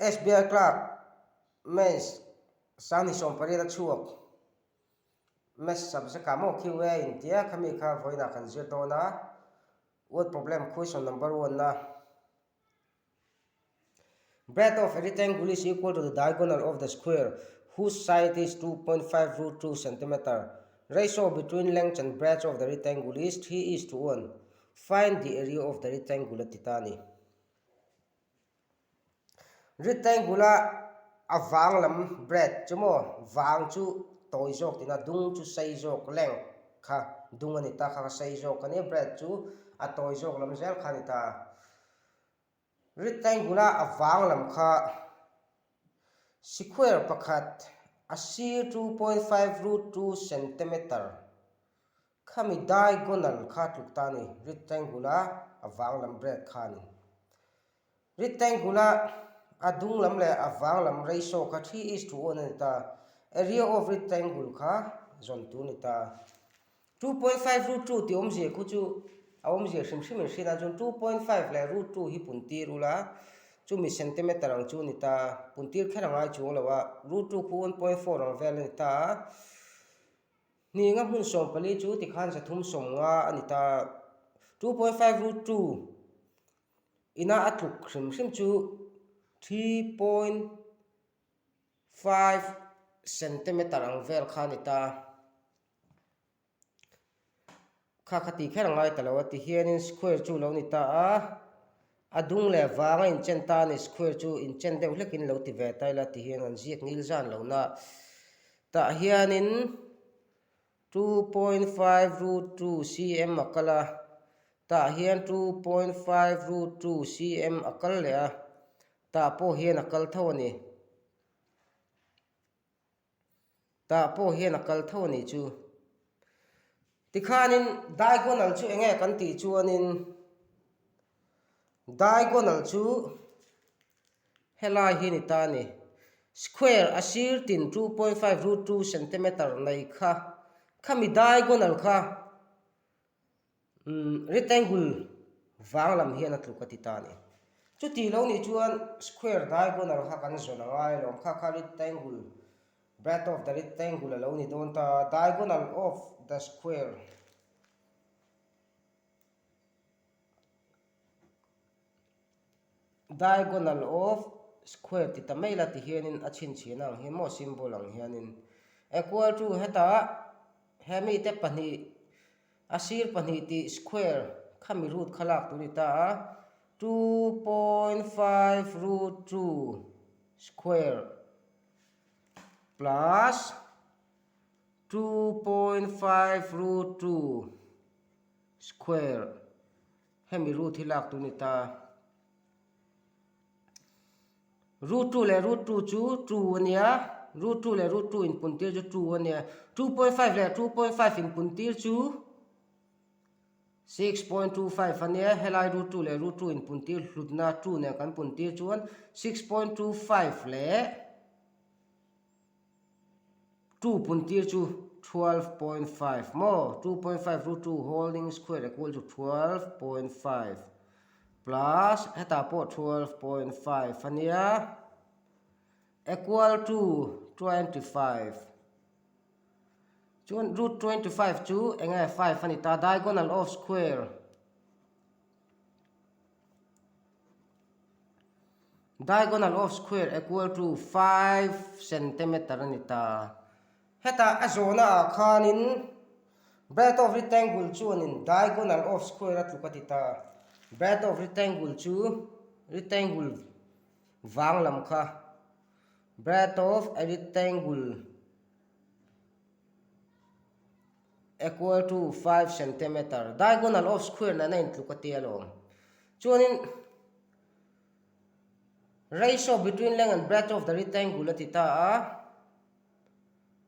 SBI Clerk mes sani som parida chuak mes sabse kamo QA intia kami kha voina kan zirtona what problem question number 1 na breadth of a rectangle is equal to the diagonal of the square whose side is 2.5 root 2 centimeter. Ratio between length and breadth of the rectangle is 3:1. Find the area of the rectangle titani. Rectangle avang lam breadth chumo wang chu toy jok tina dung chu sei jok length kha dung ani ta kha sei jok ani breadth chu a toy jok lam zel khani ta rectangle avang lam kha square pakhat asi 2.5 root 2 centimeter khami diagonal kha tuktani rectangle avang lam breadth khani rectangle adung lam le avang lam ratio kha 3:1 ani ta area of rectangle kha zon tu ni ta 2.5 root 2 ti omje khu chu awom je shim shim shin a jon 2.5 le root 2 hi punti rula chu mi centimeter ang chu ni ta puntir kheranga chu lawa root 2 khu 1.4 ang vel ni ta ni nga hun som pali chu ti khan sa thum som nga ani ta 2.5 root 2 ina atluk shim shim chu 3.5 centimeter ang vel khani ta kha khati kheranga talawa ti hianin square chu lo ni ta adung le wanga in chen ta ni square chu in chen deuh hlekin lo ti ve taila ti hian an ziak ngil zan lo na ta hianin 2.5 root 2 cm akala ta hian 2.5 root 2 cm akal le a ta po hian akal tho ni ta po hian akal tho ni chu tikhanin diagonal chu enge kan ti chuanin diagonal chu helai hi ni ta ni square asir tin 2.5 root 2 centimeter nei kha khami diagonal kha rectangle wanglam hian atlukati ta ni chu ti lo ni chuan square diagonal kha kan zona ngai lom kha kha rectangle breadth of the rectangle lo ni don ta diagonal of the square diagonal of square ti tamela ti hianin achin china ang hi mo symbol ang hianin equal to heta hemi te pani asir pani ti square khami root khalak tu ni ta 2.5 root 2 square plus 2.5 root 2 square hemi root hilak tu ni ta root 2 le root 2 chu 2 ania root 2 le root 2 in puntir chu 2 ania 2.5 le 2.5 in puntir chu 6.25 ania helai root 2 le root 2 in puntir hlutna 2 ne kan puntir chuan 6.25 le 2 puntir chu 12.5 more 2.5 root 2 holding square equal to 12.5 plus heta po 12.5 ania equal to 25 chuan root 25 chu enga 5 ani ta diagonal of square equal to 5 centimeter ani ta heta azona khanin breadth of rectangle chu anin diagonal of square atlukati ta breadth of rectangle chu rectangle wanglam kha breadth of a rectangle equal to 5 centimeter diagonal of square na 9 tlukati alom chuanin ratio between length and breadth of the rectangle atita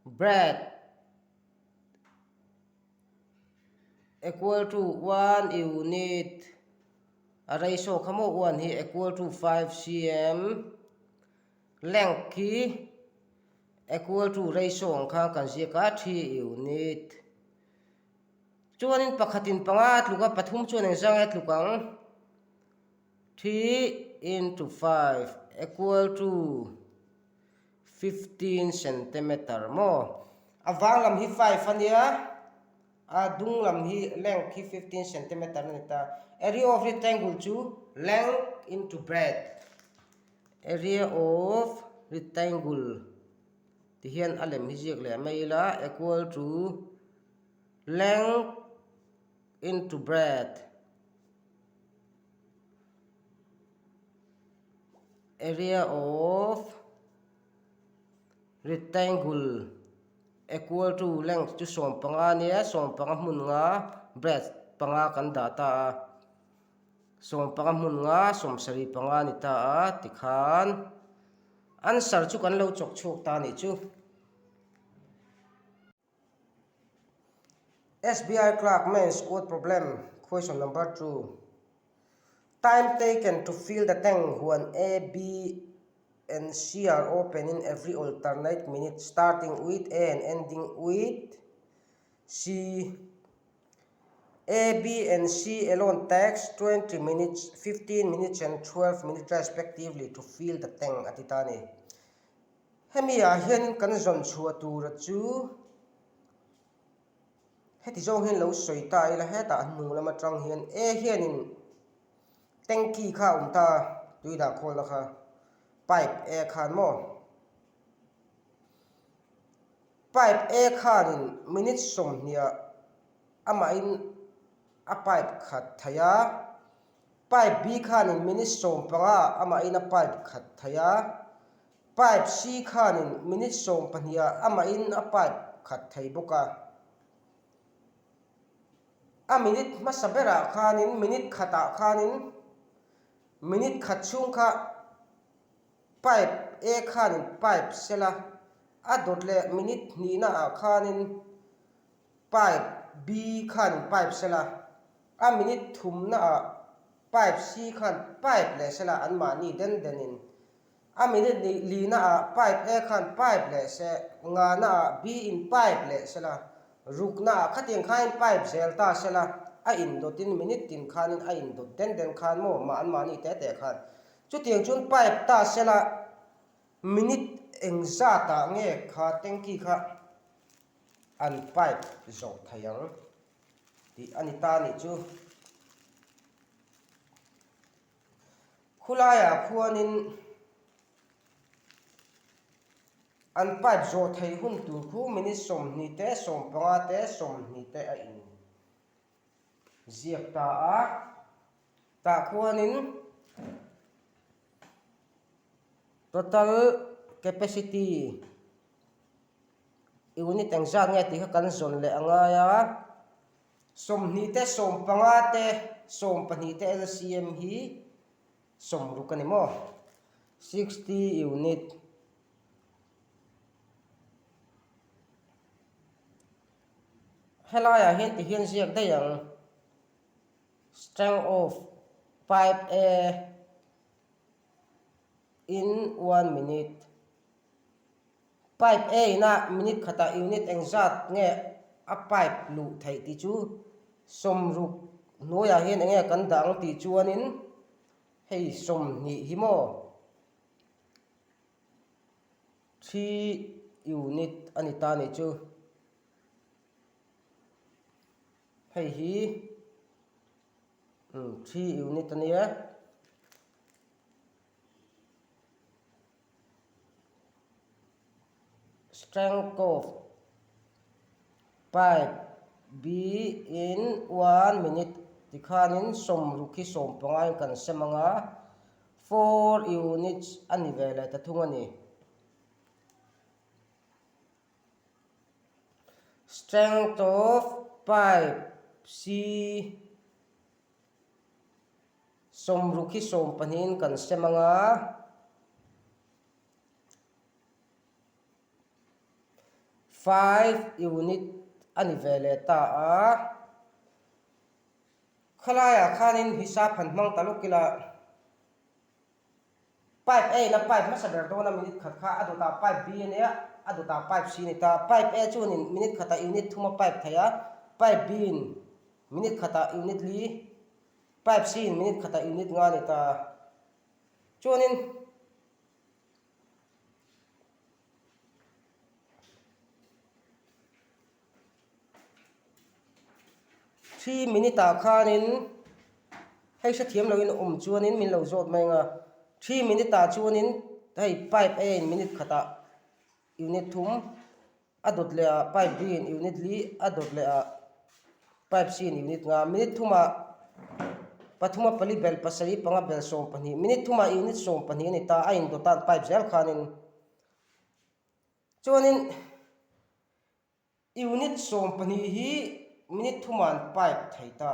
breadth equal to 1 unit a ratio khamo 1 hi equal to 5 cm length ki equal to ratio angkha kan zika 3 unit chuanin pakhatin panga tluka pathum chuan ang zang e tlukang 3 into 5 equal to 15 centimeter mo awang lam hi 5 ania dung lam hi length hi 15 centimeter nita area of rectangle chu length into breadth area of rectangle thì hiện alem hi ziak le mai la equal to length into breadth area of rectangle equal to length chu som panga nia som panga mun nga breadth panga kan data som panga mun nga som sari panga ni ta tikhan answer chu kan lo chok chok ta ni chu SBI clerk mains code problem question number 2 time taken to fill the tank when A, B and C are open in every alternate minute starting with A and ending with C. A, B and C alone takes 20 minutes, 15 minutes and 12 minutes respectively to fill the tank atitani. Hemi a hian kan zon chua tur chu heti zo hin lo soi ta ila heta nu lama tang hian A hian in tanki kha ta tuida khol kha pipe A khan mo pipe A khan in minute som nia ama in a pipe khat thaya pipe B khan in minute som panga ama in a pipe khat thaya pipe C khan in minute som pania ama in a pipe khat thai boka a minute masabera khan in minute khata khan in minute khat chung kha pipe A khan in pipe sela a dot le minute ni na khan in pipe B khan pipe sela a minute thum na pipe C khan pipe le sela an ma ni den in a minute ni li na pipe A khan pipe le se nga na B in pipe le sela ruk na khating khan pipe zel ta sela a in dotin minute tin khan in a in dot den khan mo ma an ma ni te khan chu tiang chun pipe ta sela minute engza ta nge kha tengki kha an pipe zo thayang ti anita ni chu khulaya khuanin an pipe zo thai hun tu khu minute som ni te som panga te som ni te a in ziak ta khuanin total capacity unit engza nge ti kha kan zon le anga ya som ni te som panga te som pani te LCM hi som rukani mo 60 unit helaya hen ti hian ziak da yang strength of pipe A in 1 minute pipe A na minute khata unit exact nge a pipe lu thai ti chu som ruk noya hian nge kan dang ti chuanin hei som ni hi mo 3 unit anita ni chu hei hi 3 unit ania strength of pipe B in 1 minute tikhanin som ruki som pangai kan semanga 4 units ani vela ta thungani strength of pipe C som ruki som panin kan semanga 5 unit ani vele ta khalaya khanin hisab hanmang talukila pipe A na pipe masaber do na minute khat kha aduta pipe B ne aduta pipe C ni ta pipe A chunin minute khata unit thuma pipe thaya pipe B in minute khata unit li pipe C in minute khata unit nga ni ta chuanin 3 minute khanin hay sa thiam lo in chuanin min lo zot mai nga 3 minute chuanin hei pipe 8 minute khata unit thum adot le a pipe bin unit li adot le a pipe sin unit nga minute thuma pathuma pali bel pasari panga bel som pani minute thuma unit som pani ni ta ain do tan pipe zel khanin chuanin unit som pani hi minute thuman pipe thaita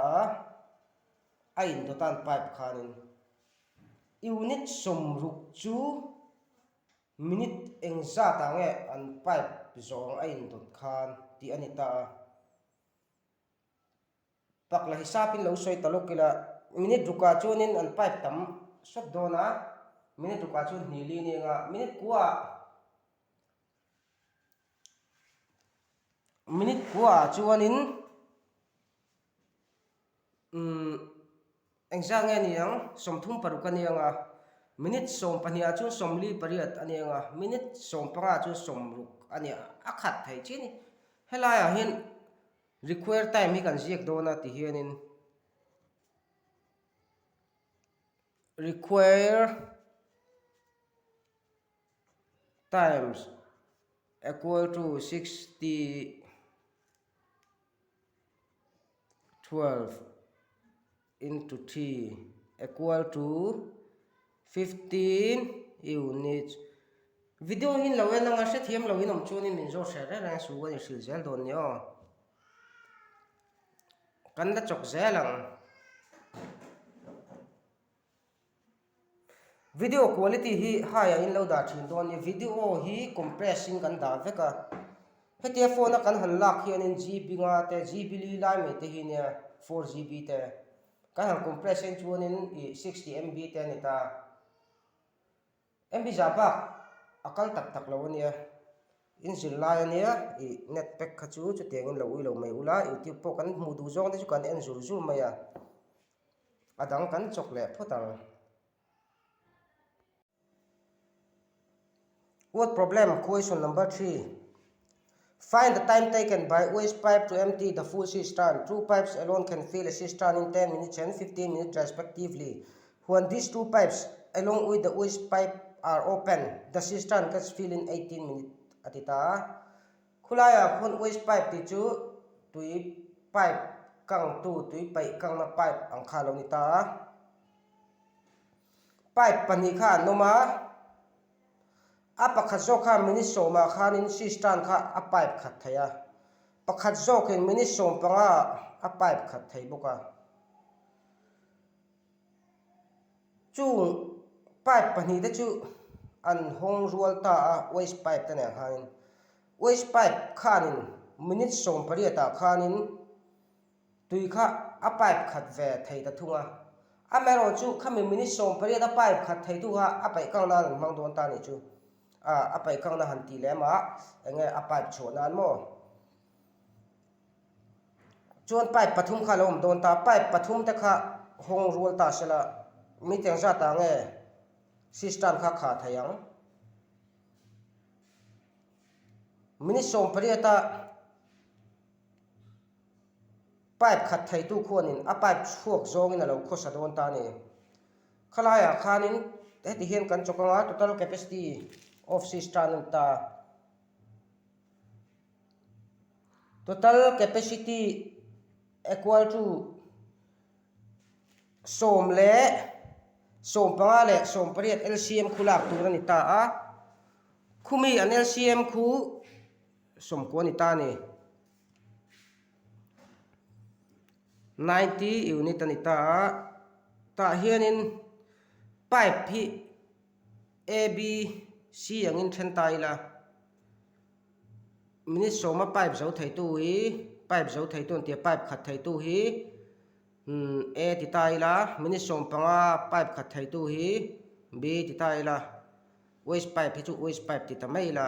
ain do tan pipe khanin unit som ruk chu minute engza ta nge an pipe zong ain dot khan ti anita pakla hisapin lo soi talok kila minute ruka chuanin an pipe tam sot dona minute ruka chun hili ni nga minute kuwa chuanin engza nge ni yang somthum parukan ni nga minute som pania chu somli pariat ani nga minute som panga chu somruk ani akhat thai chini helaya hin require time hi kan jiek dona ti hianin require times equal to 60 12 into t equal to 15 units video hin lo en nga se thiam lo in om chuanin min zo share ra su ani sil zel don nyo kan da chok zelang video quality hi high in lo da thin don ni video hi compressing kan da veka heti phone kan han lak hian in gb nga te gb li lai me te hi ne 4gb te kan han compression chuanin 60 mb te ni ta mb jaba akal tak tak lo ania in zil lai ania net pack khachu chu tengin lo ui lo mai ula youtube po kan mu du zong te chu kan en zur zur mai adang kan chok le photang Word problem question number 3. Find the time taken by waste pipe to empty the full cistern. Two pipes alone can fill a cistern in 10 minutes and 15 minutes respectively. When these two pipes along with the waste pipe are open, the cistern gets filled in 18 minutes. Atita khulaya khun waste pipe ti chu tui pipe kang tu tui pai kang na pipe ang khalo ni ta pipe pani kha noma pakhat zo kha minute soma khanin cistern kha a pipe khat thaya pakhat zo ken minute som panga a pipe khat thai boka chu pipe pani da chu an hong rual ta waste pipe ta ne khanin waste pipe khanin minute som pariata khanin tui kha a pipe khat ve thai ta thunga a mero chu khami minute som pariata pipe khat thai tu ha a pai kang na mang don ta ni chu apai kang na hanti lema enge a pipe chonan mo chuan pipe pathum kha lom don ta pipe pathum te kha hong rual ta sela mi teng za ta nge cistern kha kha thayang minute som pariata pipe khat thai tu khonin a pipe chuak zong in a lo khosa don ta ni khalaya khanin heti hian kan chokanga total capacity of cistern ta total capacity equal to som le som panga le som pariat LCM khulak tu ni ta khumi an LCM khu som ko ni ta ni 90 unit ani ta hianin pipe hi AB C angin then tai la minute soma pipe zo thai tu hi pipe zo thai tu ti pipe khat thai tu hi A ti tai la minute som panga pipe khat thai tu hi B ti tai la waste pipe hi chu waste pipe ti ta mai la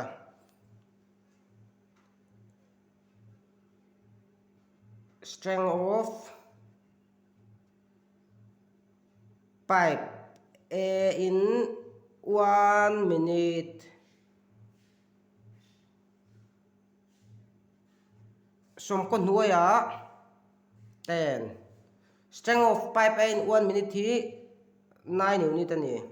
strength of pipe A in 1 minute. Som con nuôi à 10. Strength of pipe A in 1 minute thì 9 unit ani.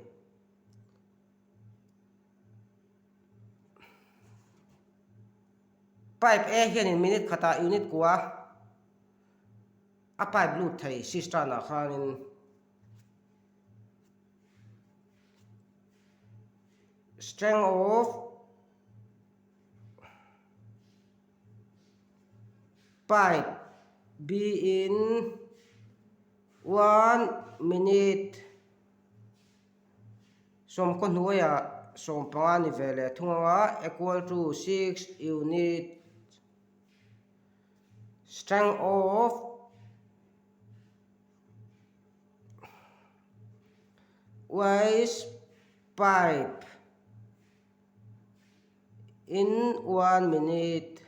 Pipe A hian in minute khata unit kwa a pipe blue thei sister na khanin strength of pipe B in 1 minute. Som con nuôi à som panga ni vele thunga equal to 6 unit. Strength of waste pipe in 1 minute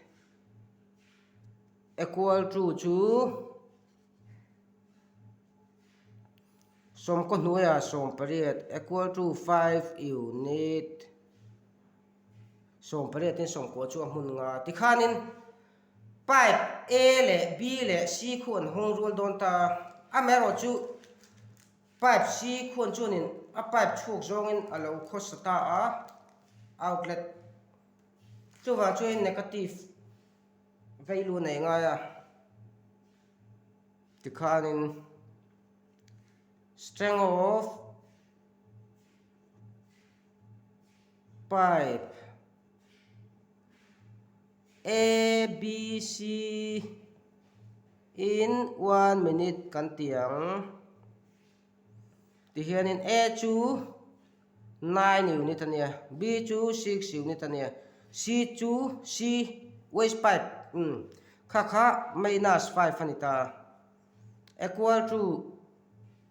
equal to som con nuôi à som period equal to 5 unit. Som period in som ko chu mun nga ti khanin pipe A le B le C khuan hong rul don ta amero chu pipe C khuan chu nin a pipe chuk zong in alo khosata a outlet chu wa chu in negative value nei nga ya ti khanin strength of pipe A, B, C in 1 minute kan tiang ti hianin A chu 9 unit ania B chu 6 unit ania C chu C waste pipe kha minus 5 anita equal to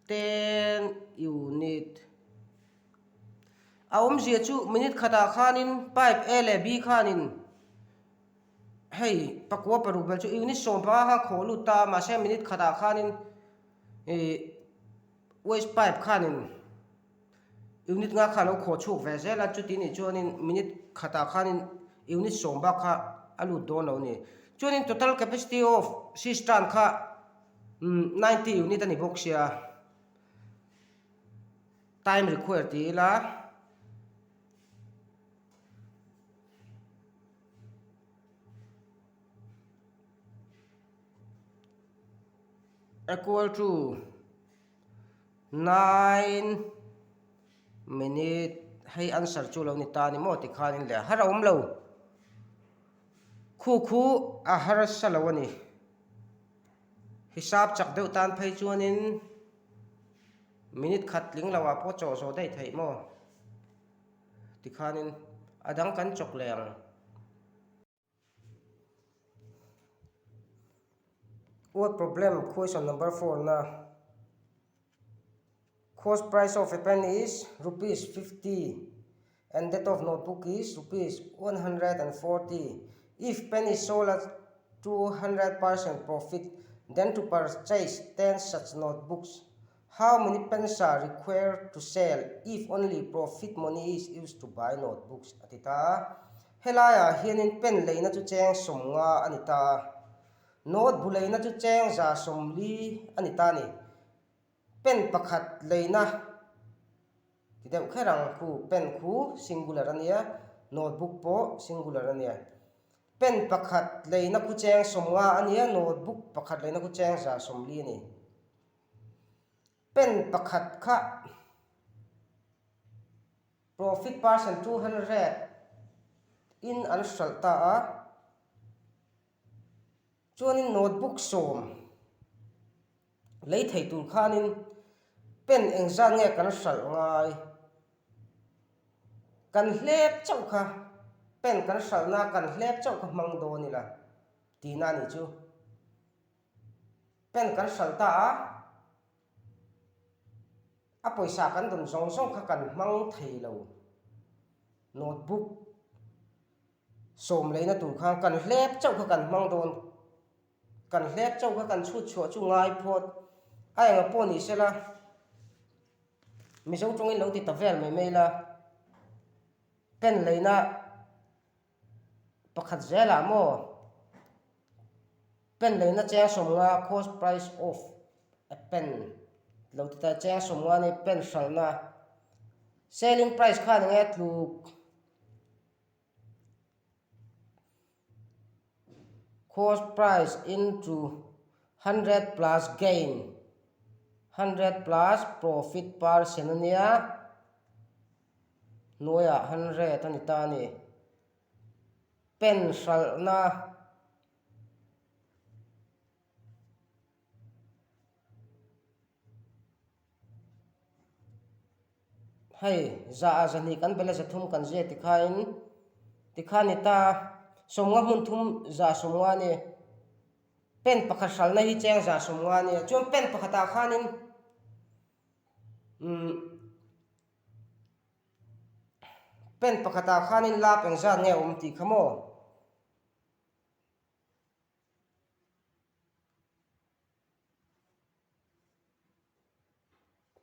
10 unit. Aum zia chu minute khata khanin pipe A le B khanin hey pakwa parubel chu unit som pa ha kholu ta ma se minute khata khanin waste pipe khanin unit nga khalo kho chuk ve zela chu ti ni chuanin minute khata khanin unit som ba kha alu don lo ni chuanin total capacity of system kha 90 unit ani boxia time required ti la equal to 9 minute. Hay answer chu lo ni ta ni mo ti khanin le har om lo khu a har salawani hisab chak deu tan phei chuanin minute khat ling lawa po cho so dei thei mo ti khanin adang kan chok leng what problem question number 4 na cost price of a pen is rupees 50 and that of notebook is rupees 140. If pen is sold at 200% profit, then to purchase 10 such notebooks, how many pens are required to sell if only profit money is used to buy notebooks? Atita helaya hianin pen leina chu cheng somnga anita note buleina chu cheng za somli anita ni pen pakhat leina tideu kherang khu pen khu singular ania notebook po singular ania pen pakhat leina khu cheng somnga ania notebook pakhat leina khu cheng za somli ni pen pakhat kha profit percent 200 in an salta a chuanin notebook som lấy thầy tur khanin pen engzan nge kan sal ngai kan hlep chau kha pen kan sal na kan hlep chau kha mang do ni la ti na ni chu pen kan sal ta a poisa kan dun song song kha kan mang thei lo notebook som leina tur kha kan hlep chau kha kan mang don kan hlep chau kha kan chut chho chu ngai phot ai nga poni sela mi zo trong in lo ti tavel mai la pen leina pakhat zela mo pen leina chang somnga cost price of a pen lo ti ta chang somnga ni pen salna selling price khan nge tluk cost price into 100 plus gain 100 plus profit per senania noya 100 ani tani pen salna hay za azani kan bela za thum kan je tikhain ta somnga mun thum za somnga ni pen pakhat salna hi cheng za somnga ni chum pen pakhata khanin pen pakhata khanin la peng za nge ti khamo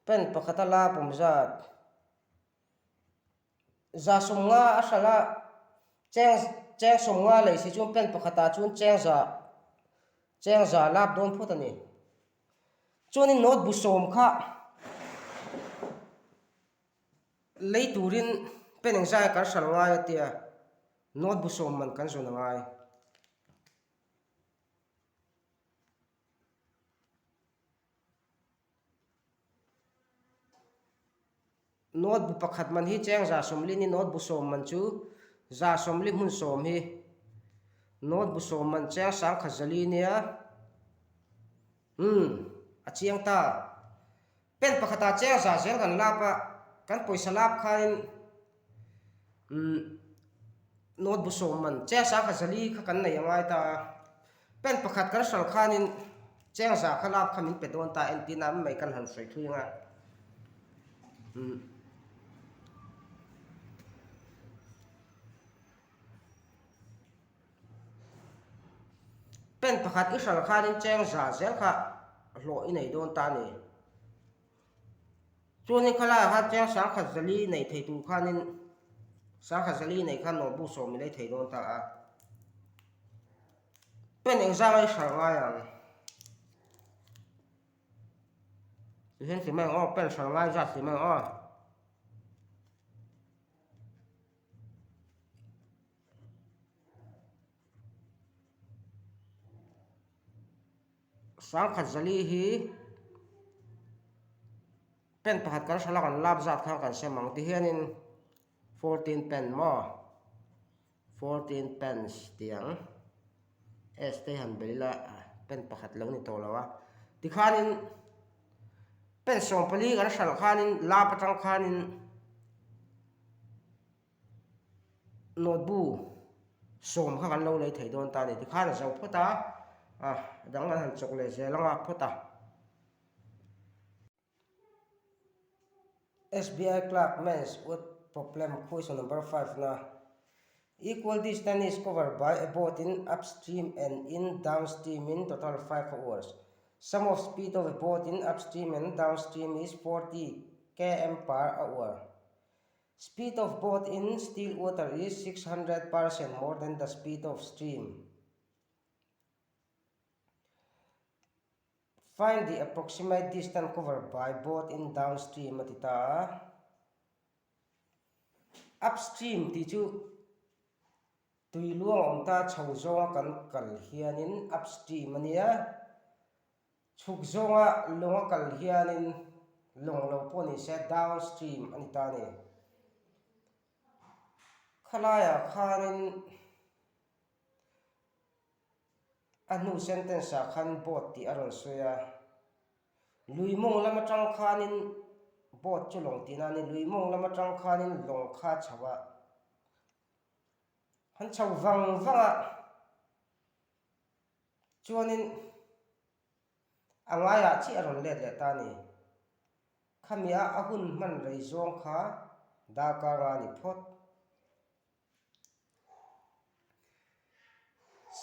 pen pakhata la pum za somnga asala cheng somnga le si chum pen pakhata chun cheng za lap don photani chuni not bu som kha leiturin peneng zai kar salnga ya tia not bu som man kan zona ngai not bu pakhat man hi cheng za somli ni not bu som man chu za somli mun som hi not bu som man cheng sang khazali nia achiang ta pen pakhata cheng za zel kan lapa kan poisa lap khain not bu som man cheng sang khazali kha kan nei angai ta pen pakhat kan sal khanin cheng za khalap khamin pedon ta entina mai kan han soi thuinga pen pakhat isal khanin cheng za zel kha lo inei don ta ni chuani khala ha cheng sang khazali nei thei tu khanin sang khazali nei khan no bu so mi nei thei don ta a pen eng za lai sal nga yang hen si mai o pen sal nga za si mai o sang khazali hi pen pakhat kan sala kan lap zat kha kan semang ti hianin 14 pen mo 14 pence tiang este han belila pen pakhat lo ni to lawa ti khanin pen som pali kan sal khanin la patang khanin notbu som kha kan lo lei thei don ta ni ti khan zo phota dang an han chok le je langa phota SBI clerk men's with problem question number 5 na equal distance is covered by a boat in upstream and in downstream in total 5 hours. Sum of speed of a boat in upstream and downstream is 40 km per hour. Speed of boat in still water is 600% more than the speed of stream. Find the approximate distance covered by boat in downstream matita. Upstream ti chu tui luang om ta chho zonga kan kal hianin upstream ania chuk zonga longa kal hianin long lo poni se downstream ani ta ni khalaya khanin anu sentence a khan boat ti aron soya luimong lama tang khanin boat chu long tinani luimong lama tang khanin long kha chawa han chau wanga chuanin angaya chi aron le ta ni khamia ahun man rei zong kha da ka ra ni phot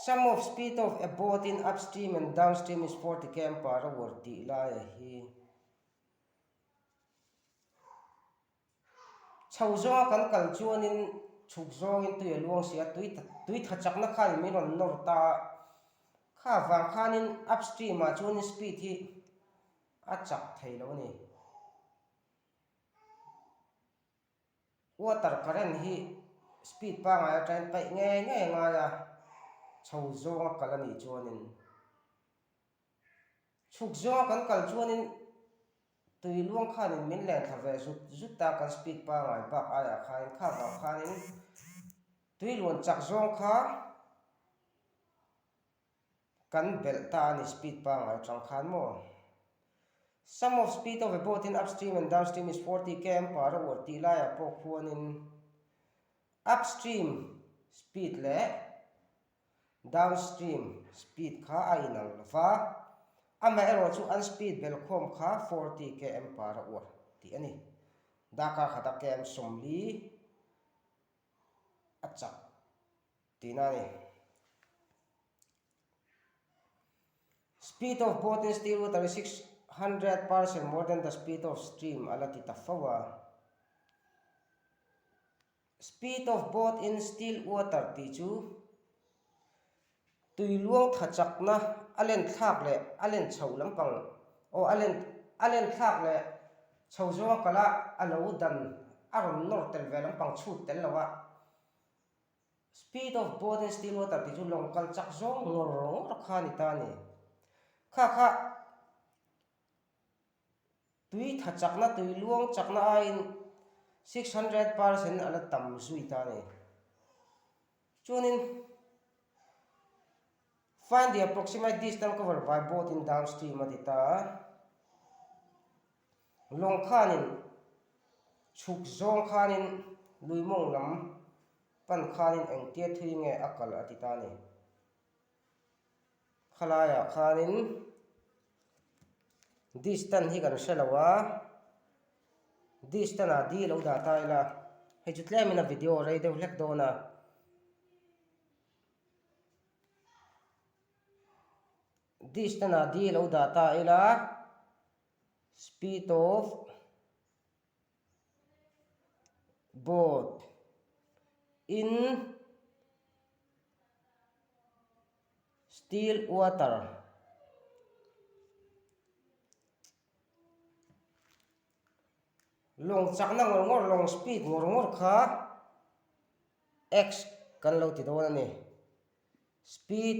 sum of speed of a boat in upstream and downstream is 40 km per hour ti la hi chau zonga kan kal chuanin chuk zongin tui luang sia tui thachakna khan mi ron nor ta kha wang khanin upstream ma chuan speed hi achak theilo ni water current hi speed pa nga train pai nge nga ya chau zonga kalani chuanin chuk zonga kan kal chuanin tui luang khanin min len thave zutta kan speed pa ngai bak aya khain kha ba khanin tui luan chak zong kha kan belta ni speed pa ngai tang khan mo. Sum of speed of a boat in upstream and downstream is 40 km per hour. Tilaya po khuanin upstream speed le downstream speed kha ainal fa ama ero chu an speed bel khom kha 40 km per hour ti ani daka khata km somli achak tinani. Speed of boat in still water is 600% more than the speed of stream alati tafawa. Speed of boat in still water ti chu tui luang thachakna alen thak le alen chho lampang o alen thak le chho zo kala alo dan aron nor tel ve lampang chut tel lawa. Speed of boat in still water ti chu long kal chak zo ngor khani tani kha tui thachakna tui luang chakna ain 600% ala tam zui tani chunin find the approximate distance covered by boat in downstream atita long khanin chuk zong khanin luimong lam pan khanin engtia thui nge akal atitani khalaya khanin distance hi kan shelawa distance a di lo da taila he chutle mina video rei de hlek dona distance a di lo da taila speed of boat in still water long chakna ngor long speed ngor kha x kan lo ti do ni speed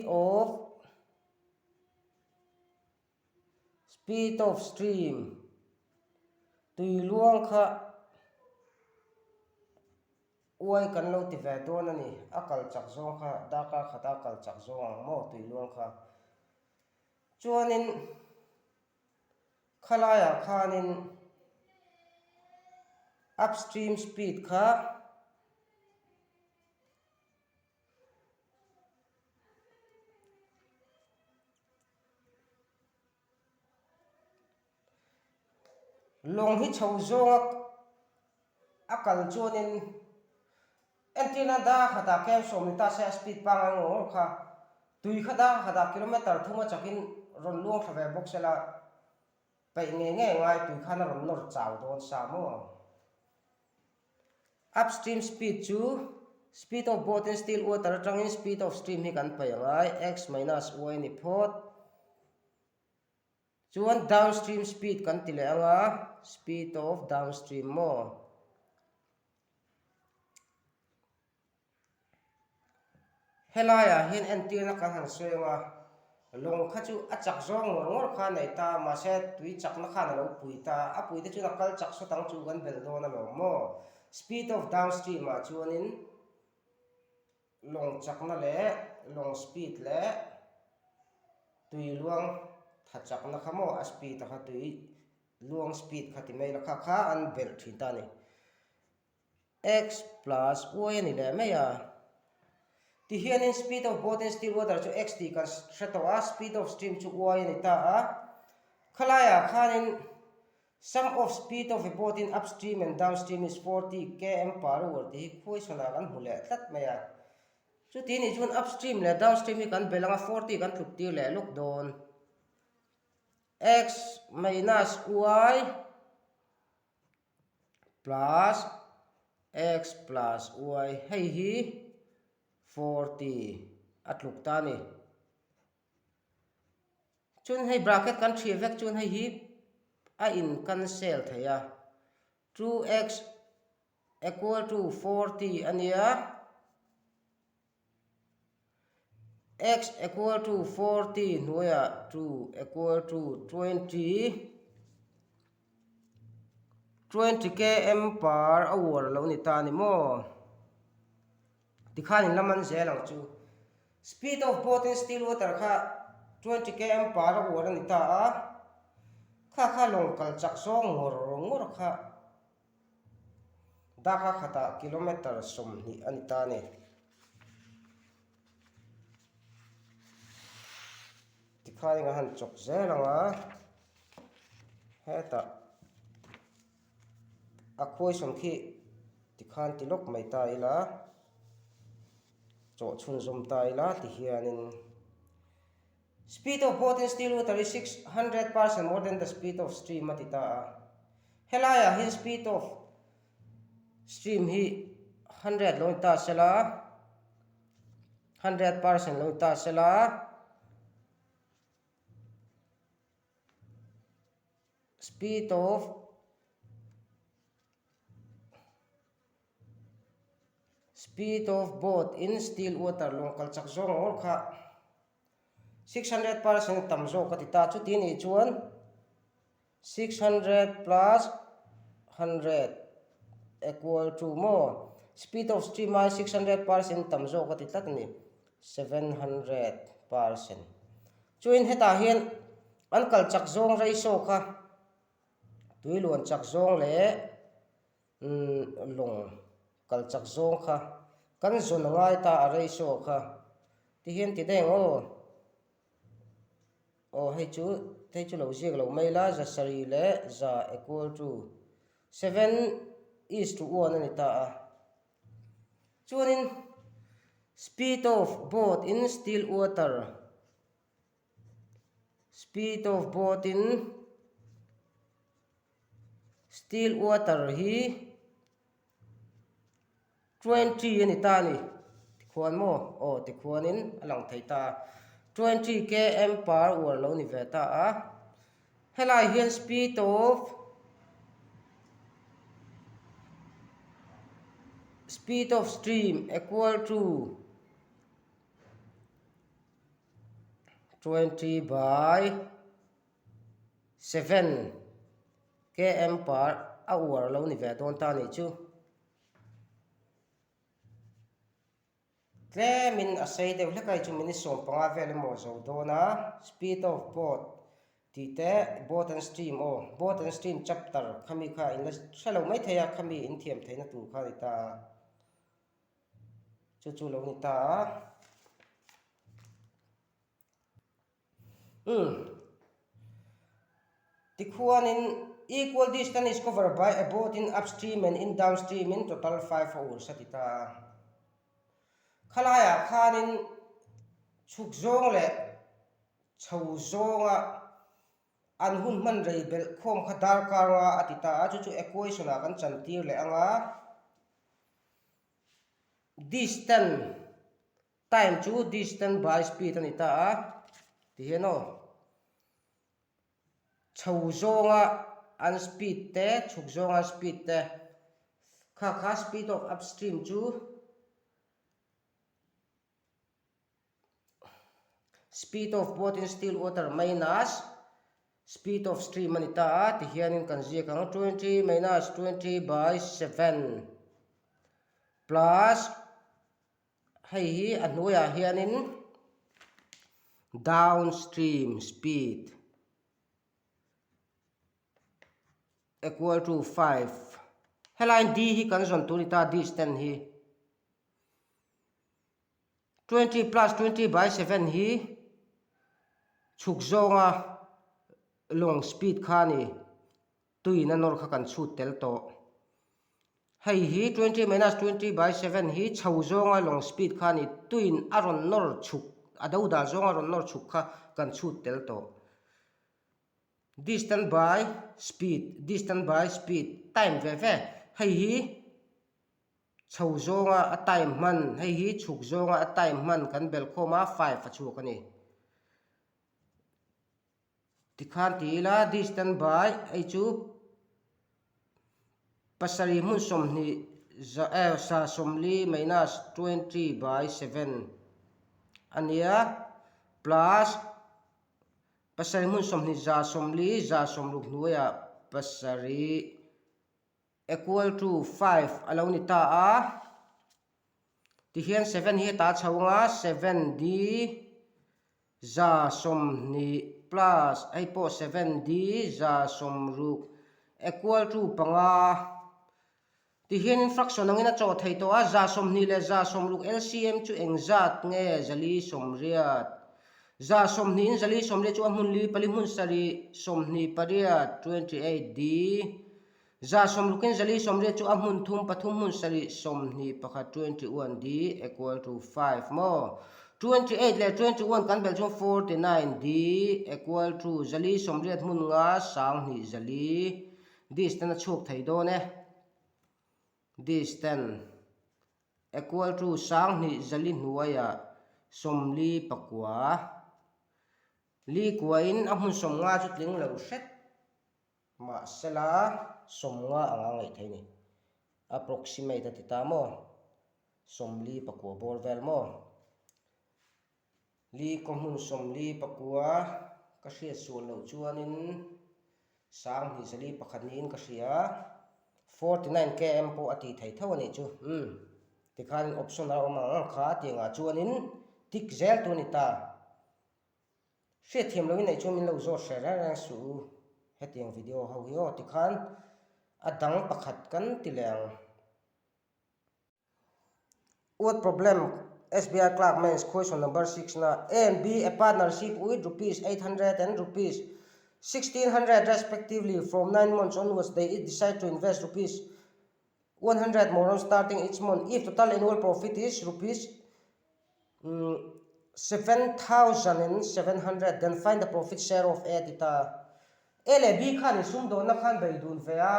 of stream tui luang kha uai kan lo ti ve do na ni akal chak zong kha daka khata kal chak zong mo tui luang kha chuanin khalaya khanin upstream speed kha long hi chho zong akal chuanin antenna da khata kem somita se speed pa ngor kha tui khada kilometer thuma chakin ron luang thave boxela pai nge ngai tui khana ron nor chaw don samo. Upstream speed chu speed of boat in still water tangin speed of stream hi kan pai ngai x minus y ni phot chuan downstream speed kan tile anga speed of downstream mo helaya hin antenna kan han soenga long kha chu achak zong ngor kha nei ta ma se tui chakna kha na lo puita a puita chu nakal chak so tang chu gan bel do na lo mo speed of downstream ma chuanin long chakna le long speed le tui luang thachakna khamo a speed kha tui luang speed kha ti mai la kha an bel thita ni x plus y ni le me ya ti hianin speed of boat in still water chu x ti kan hretawah speed of stream chu y ni ta a khalaya khanin sum of speed of a boat in upstream and downstream is 40 km per hour ti khoi sona kan hule tlat maya chu ti ni chun upstream le downstream hi kan belanga 40 kan thuk ti le luk don x minus y plus x plus y hei hi 40 atluk ta ni chun hei bracket kan thri vek chun hei hi a in cancel theya 2x equal to 40 ania x equal to 40 nuya 2 equal to 20 km per hour lo ni ta ni mo tikhan in laman zelang chu speed of boat in still water kha 20 km per hour ni ta a kha long kal chak song ngor kha da kha khata kilometer som ni ani ta ni tikhan nga han chok zelanga heta akhoi som khi tikhan tilok mai ta ila cho chun zum ta ila ti hianin speed of boat in still water is 600% more than the speed of stream atita helaya hi speed of stream hi 100 lo ta sela 100% lo ta sela speed of boat in still water long kal chak zong or kha 600% tam zo ka ti ta chu tin i chuan 600 plus 100 equal to more speed of stream is 600% tam zo ka ti tat ni 700% chuin heta hian an kal chak zong ratio kha tuilon chak zong le long kal chak zong kha kan zon ngai ta ratio kha ti hian ti deng hei chu lo ziak lo mai la za sari le za equal to 7:1 ani ta a chuanin speed of boat in still water hi 20 ani ta ni tikhuan mo tikhuanin alang thei ta 20 km per hour lo ni ve ta a helai hian speed of stream equal to 20 by 7 km per hour lo ni ve don ta ni chu min a sei deuh hlekai chu min som panga vel mo zo dona speed of boat ti te boat and stream chapter khami kha in la thalo mai theya khami in thiam theina tu kha ita chu lo ni ta tikhuan in equal distance is covered by a boat in upstream and in downstream in total 5 hours atita khalaya khanin chuk zong le chho zonga an hun man rei bel khom khadar karwa atita chu equation a kan chantir le anga distance time chu distance by speed anita ti heno chho zonga an speed te chuk zonga speed te kha speed of upstream chu speed of boat in still water minus speed of stream anita ti hianin kan ziak ang 20 minus 20 by 7 plus hei hi anuya hianin downstream speed equal to 5 headline d hi kan zon tu ni ta distance hi 20 plus 20 by 7 hi chuk zonga long speed khani tuina nor kha kan chut tel to hei hi 20 minus 20 by 7 hi chho zonga long speed khani tuin aron nor chuk adau da zonga ron nor chuk kha kan chut tel to distance by speed time ve hei hi chho zonga a time man hei hi chuk zonga a time man kan bel khoma 5 achu kani tikhan tila distance by ai chu pasari mun somni sa somli minus 20 by 7 ania plus pasari mun somni za somluk nuaya pasari equal to 5 alo ni ta a ti hian 7 hi ta chhawanga 7d za somni plus ai po 7d za somruk equal to panga ti hian fraction angina chaw thei to a za somni le za somruk LCM chu engzat nge zali somriat za somni in zali somle chu amun li pali mun sari somni pariat 28d za somlukin zali somre chu amun thum pathum mun sari somni pakhat 21d equal to 5 mo 28 le 21 kan bel chu 49d equal to zali somriat mun nga sang ni zali distance chuk thei do ne distance equal to sang ni zali nuaya somli pakwa li kuain amun somnga chu tling lo set ma sela somnga anga ngai theini approximate ti mo somli pakwa bor vel mo li komun somli pakwa ka hria sual lo chuanin sang ni zali pakhanin ka hria 49 km po ati thei thawani chu tikhan option a oma kha tinga chuanin tik zel tu ni ta hria thiam lo nei chu min lo zo share su hetiang video ho hi o tikhan adang pakhat kan tileng what problem SBI Clerk Mains question number 6 na A and B a partnership with rupees 800 and rupees 1600 respectively from 9 months onwards they decide to invest rupees 100 more on starting each month if total annual profit is rupees 7,700 then find the profit share of A dita ele B khan sum do na khan bai dun vea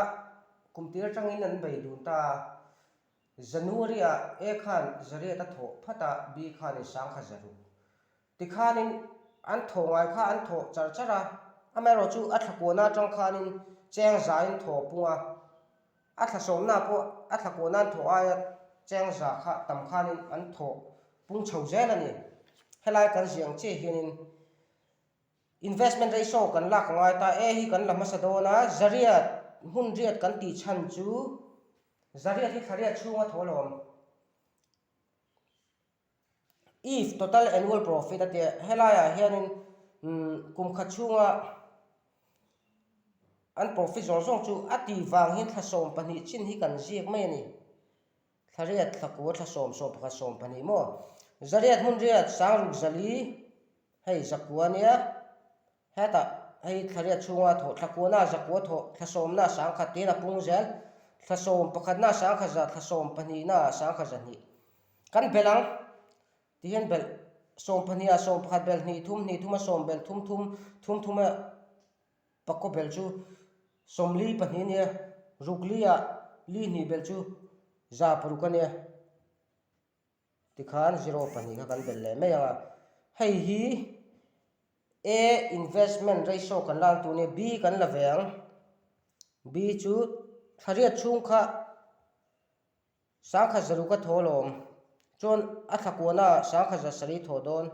kumtir tangin an bai dun ta January a khan zari ta tho phata B khan sang kha zaru ti khanin an tho ngai kha an tho char chara amero chu athakona tang khanin cheng zain tho punga atha somna po athakona tho aya cheng za kha tam khanin an tho pung chho zelani helai kan siang che hianin investment ratio kan lak ngai ta hi kan lama sadona zariat hun riat kan ti chan chu zariat hi thariat chunga tholom if total annual profit ate helaya hianin kum kha chunga an profit zong chu ati wang hin thasom pani chin hi kan ziak mai ni thariat thako thasom so pakha som pani mo zariat hun riat sangruk zali hei zakuania heta hei thariat chunga tho thakona zakwa tho thasom na sang kha te na pungzel thasom pakhat na sang kha za thasom pani na sang kha za ni kan belang ti hian bel som pani a som pakhat bel ni thum a som bel thum a pakko bel chu somli pani ne ruklia li ni bel chu za parukania tikhan zero pani kha kan bel le me ya hei hi A investment ratio kan lang tu ne B kan la veng B chu thariat chung kha sang kha zaru ka tholom chon athakona sang kha za sari thodon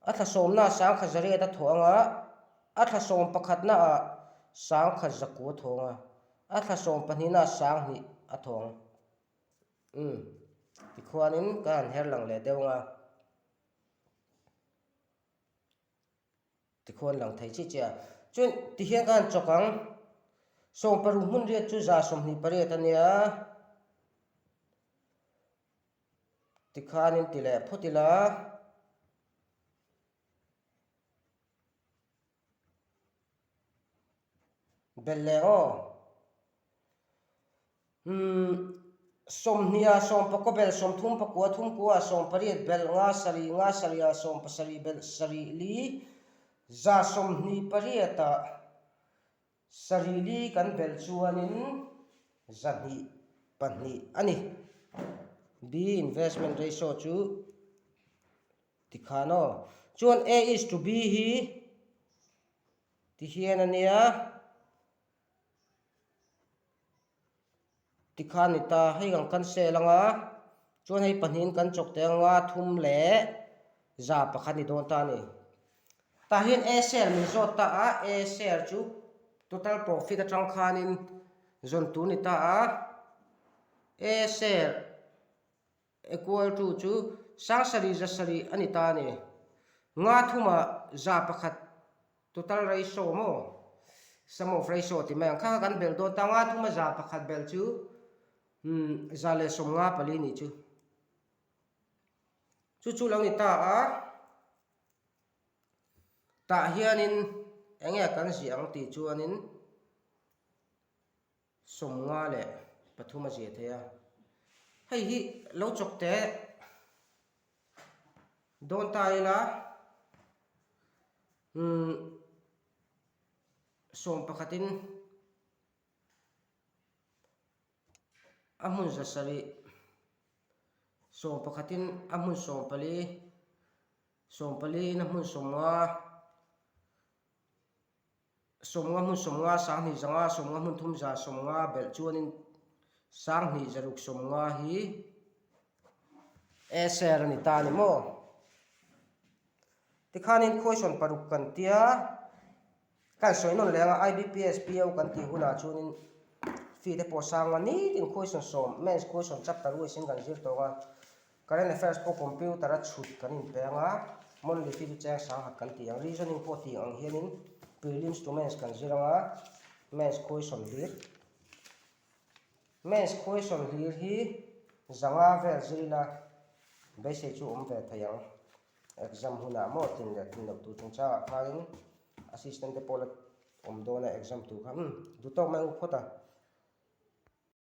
athasomna sang kha zari ta thoanga athasom pakhat na sang kha zaku thonga athasom panina sang ni athong tikhuanin kan herlang le deunga tikhuan lang thei chi cha chun ti hian kan chokang som paru mun ria chu za som ni pare tania tikhanin tile photila bellengo som nia som pakko bel som thum pakwa som pariat bel nga sari a som pasari bel sari li za som ni pariata sarili kan bel chuanin zani pani ani B investment ratio chu tikhano chuan A is to B hi ti hian ania tikhani ta hei gang kan se langa chuan hei panin kan chok te nga thum le za pakhat ni don ta ni ta hian A share min zot ta a A share chu total profit atang khanin zon tu ni ta a A share equal to chu sang sari za sari ani ta ni nga thuma za pakhat total ratio mo sum of ratio ti mai kha kan bel do ta nga thuma za pakhat bel chu za le som nga pali ni chu chu lo ni ta a ta hianin enge kan siang ti chuanin som nga le pathuma je theya hei hi lo chok te don ta ila som pakhatin amun zasari som pakhatin amun som pali na mun somnga mun somnga sang ni zanga somnga mun thum za somnga bel chuanin sang ni zaruk somnga hi A share ni ta ni mo tikhanin question paruk kan tia kan soinon lenga IBPS PO kan ti huna chunin fi te po sang ani in question som mains question chapter wi sin kan zir tonga current affairs po computer a chut kan in penga mon li fi chang sang hat kan ti ang reasoning po ti ang hianin prelims to mains kan ziranga mains question hlir hi zanga vel zirina base chu ve thayang exam huna mo tin le tin lo tu chung cha khain assistant de polat do na exam tu kham du to mai u khota